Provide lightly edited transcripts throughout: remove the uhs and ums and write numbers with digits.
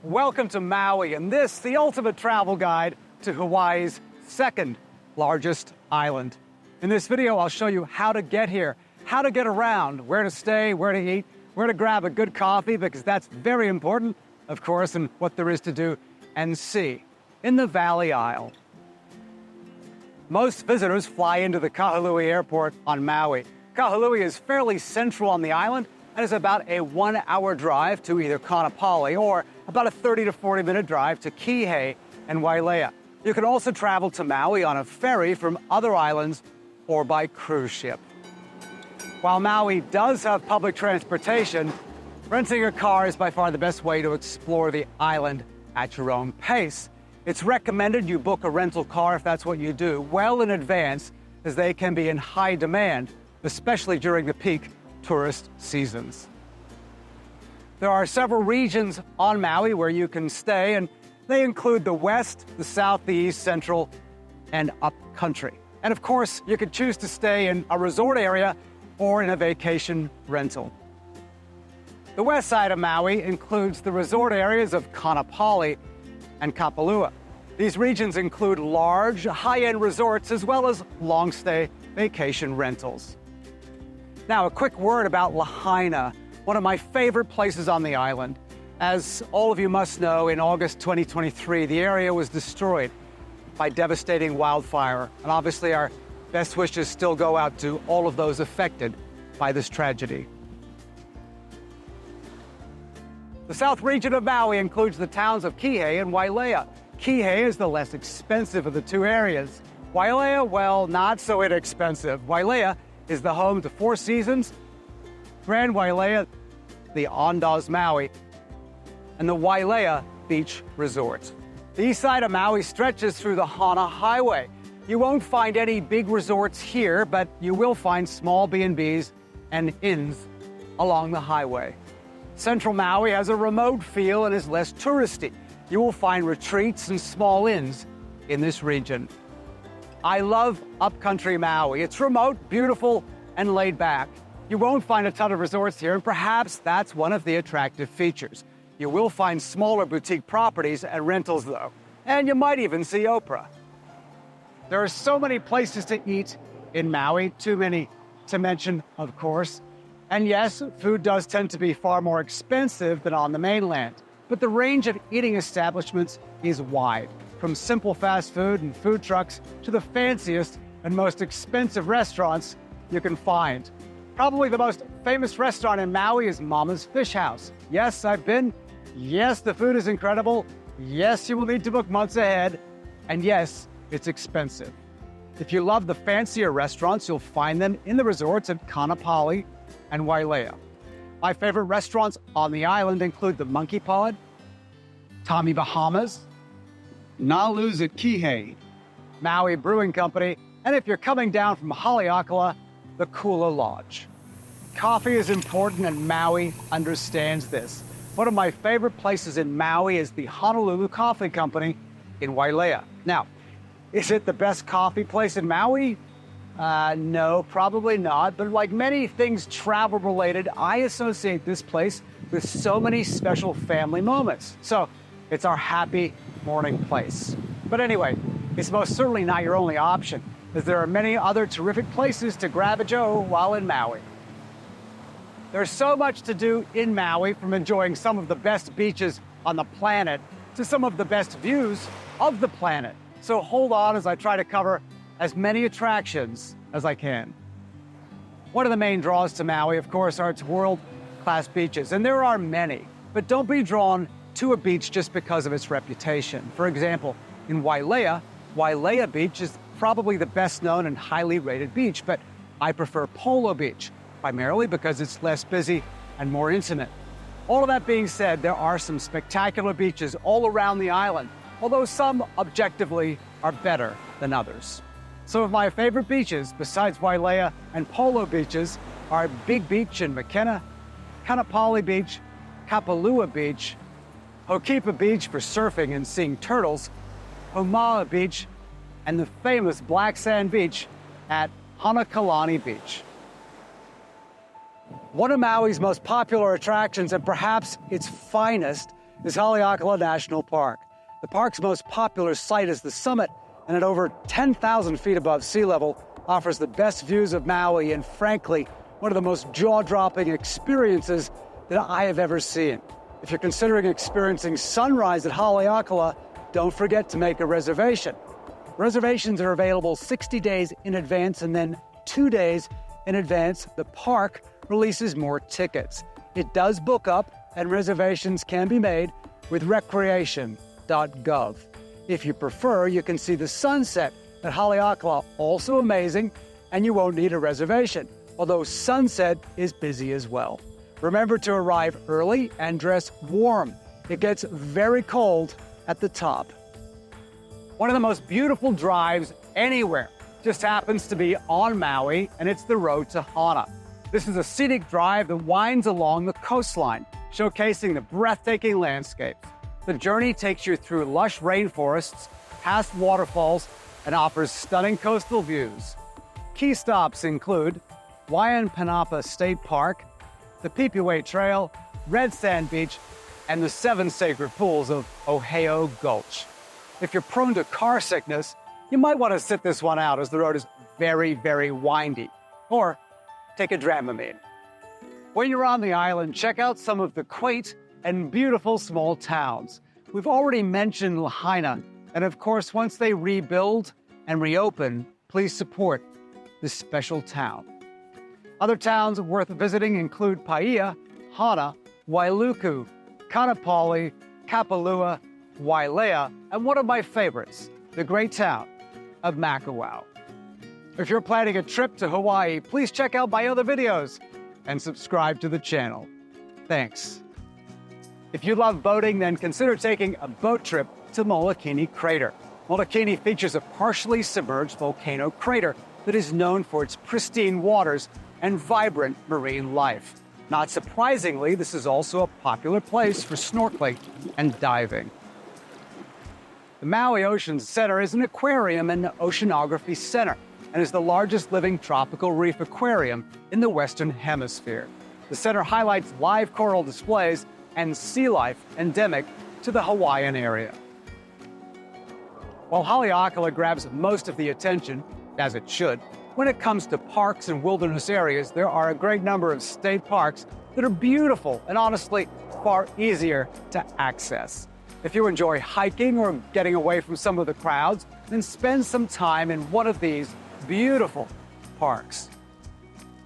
Welcome to Maui, and this, the ultimate travel guide to Hawaii's second largest island. In this video, I'll show you how to get here, how to get around, where to stay, where to eat, where to grab a good coffee, because that's very important, of course, and what there is to do and see in the Valley Isle. Most visitors fly into the Kahului Airport on Maui. Kahului is fairly central on the island and is about a 1-hour drive to either Kaanapali or about a 30 to 40-minute drive to Kihei and Wailea. You can also travel to Maui on a ferry from other islands or by cruise ship. While Maui does have public transportation, renting a car is by far the best way to explore the island at your own pace. It's recommended you book a rental car if that's what you do well in advance, as they can be in high demand, especially during the peak tourist seasons. There are several regions on Maui where you can stay, and they include the west, the south, the east, central, and upcountry. And of course, you could choose to stay in a resort area or in a vacation rental. The west side of Maui includes the resort areas of Kaanapali and Kapalua. These regions include large, high-end resorts as well as long-stay vacation rentals. Now, a quick word about Lahaina, one of my favorite places on the island. As all of you must know, in August 2023, the area was destroyed by devastating wildfire. And obviously, our best wishes still go out to all of those affected by this tragedy. The south region of Maui includes the towns of Kihei and Wailea. Kihei is the less expensive of the two areas. Wailea, well, not so inexpensive. Wailea is the home to Four Seasons, Grand Wailea, the Andaz Maui, and the Wailea Beach Resort. The east side of Maui stretches through the Hana Highway. You won't find any big resorts here, but you will find small B&Bs and inns along the highway. Central Maui has a remote feel and is less touristy. You will find retreats and small inns in this region. I love upcountry Maui. It's remote, beautiful, and laid back. You won't find a ton of resorts here, and perhaps that's one of the attractive features. You will find smaller boutique properties and rentals, though, and you might even see Oprah. There are so many places to eat in Maui, too many to mention, of course. And yes, food does tend to be far more expensive than on the mainland, but the range of eating establishments is wide, from simple fast food and food trucks to the fanciest and most expensive restaurants you can find. Probably the most famous restaurant in Maui is Mama's Fish House. Yes, I've been. Yes, the food is incredible. Yes, you will need to book months ahead. And yes, it's expensive. If you love the fancier restaurants, you'll find them in the resorts at Kaanapali and Wailea. My favorite restaurants on the island include the Monkey Pod, Tommy Bahama's, Nalu's at Kihei, Maui Brewing Company, and if you're coming down from Haleakala, the Kula Lodge. Coffee is important, and Maui understands this. One of my favorite places in Maui is the Honolulu Coffee Company in Wailea. Now, is it the best coffee place in Maui? No, probably not. But like many things travel-related, I associate this place with so many special family moments. So it's our happy morning place. But anyway, it's most certainly not your only option, as there are many other terrific places to grab a joe while in Maui. There's so much to do in Maui, from enjoying some of the best beaches on the planet to some of the best views of the planet. So hold on as I try to cover as many attractions as I can. One of the main draws to Maui, of course, are its world-class beaches, and there are many. But don't be drawn to a beach just because of its reputation. For example, in Wailea, Wailea Beach is probably the best known and highly rated beach, but I prefer Polo Beach, primarily because it's less busy and more intimate. All of that being said, there are some spectacular beaches all around the island, although some objectively are better than others. Some of my favorite beaches, besides Wailea and Polo beaches, are Big Beach in Makena, Kaanapali Beach, Kapalua Beach, Hokipa Beach for surfing and seeing turtles, Homa'a Beach, and the famous Black Sand Beach at Hanakalani Beach. One of Maui's most popular attractions, and perhaps its finest, is Haleakala National Park. The park's most popular site is the summit, and at over 10,000 feet above sea level, offers the best views of Maui and, frankly, one of the most jaw-dropping experiences that I have ever seen. If you're considering experiencing sunrise at Haleakala, don't forget to make a reservation. Reservations are available 60 days in advance, and then 2 days in advance, the park releases more tickets. It does book up, and reservations can be made with recreation.gov. If you prefer, you can see the sunset at Haleakala, also amazing, and you won't need a reservation, although sunset is busy as well. Remember to arrive early and dress warm. It gets very cold at the top. One of the most beautiful drives anywhere just happens to be on Maui, and it's the road to Hana. This is a scenic drive that winds along the coastline, showcasing the breathtaking landscapes. The journey takes you through lush rainforests, past waterfalls, and offers stunning coastal views. Key stops include Waianaepanapa State Park, the Pipiwai Trail, Red Sand Beach, and the 7 sacred pools of Ohio Gulch. If you're prone to car sickness, you might want to sit this one out as the road is very, very windy. Or take a Dramamine. When you're on the island, check out some of the quaint and beautiful small towns. We've already mentioned Lahaina, and of course, once they rebuild and reopen, please support this special town. Other towns worth visiting include Paia, Hana, Wailuku, Kanapali, Kapalua, Wailea, and one of my favorites, the great town of Makawao. If you're planning a trip to Hawaii, please check out my other videos and subscribe to the channel. Thanks. If you love boating, then consider taking a boat trip to Maui Crater. Maui features a partially submerged volcano crater that is known for its pristine waters and vibrant marine life. Not surprisingly, this is also a popular place for snorkeling and diving. The Maui Ocean Center is an aquarium and oceanography center and is the largest living tropical reef aquarium in the Western Hemisphere. The center highlights live coral displays and sea life endemic to the Hawaiian area. While Haleakala grabs most of the attention, as it should, when it comes to parks and wilderness areas, there are a great number of state parks that are beautiful and honestly far easier to access. If you enjoy hiking or getting away from some of the crowds, then spend some time in one of these beautiful parks.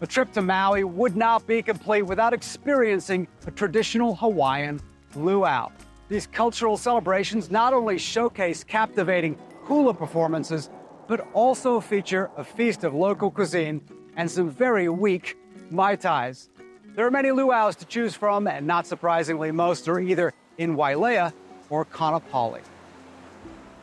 A trip to Maui would not be complete without experiencing a traditional Hawaiian luau. These cultural celebrations not only showcase captivating hula performances, but also feature a feast of local cuisine and some very weak Mai Tais. There are many luau's to choose from, and not surprisingly, most are either in Wailea or Kanapali.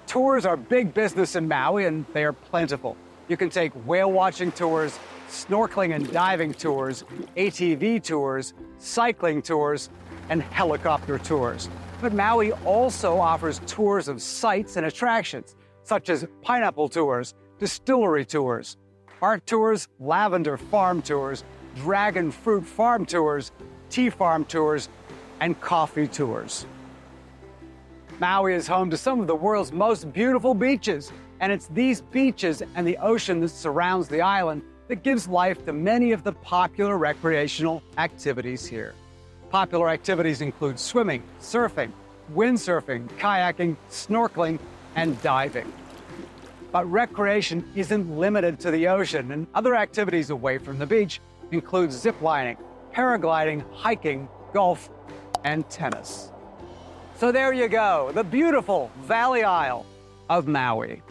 Tours are big business in Maui, and they are plentiful. You can take whale watching tours, snorkeling and diving tours, ATV tours, cycling tours, and helicopter tours. But Maui also offers tours of sites and attractions, such as pineapple tours, distillery tours, art tours, lavender farm tours, dragon fruit farm tours, tea farm tours, and coffee tours. Maui is home to some of the world's most beautiful beaches, and it's these beaches and the ocean that surrounds the island that gives life to many of the popular recreational activities here. Popular activities include swimming, surfing, windsurfing, kayaking, snorkeling, and diving. But recreation isn't limited to the ocean, and other activities away from the beach include ziplining, paragliding, hiking, golf, and tennis. So there you go, the beautiful Valley Isle of Maui.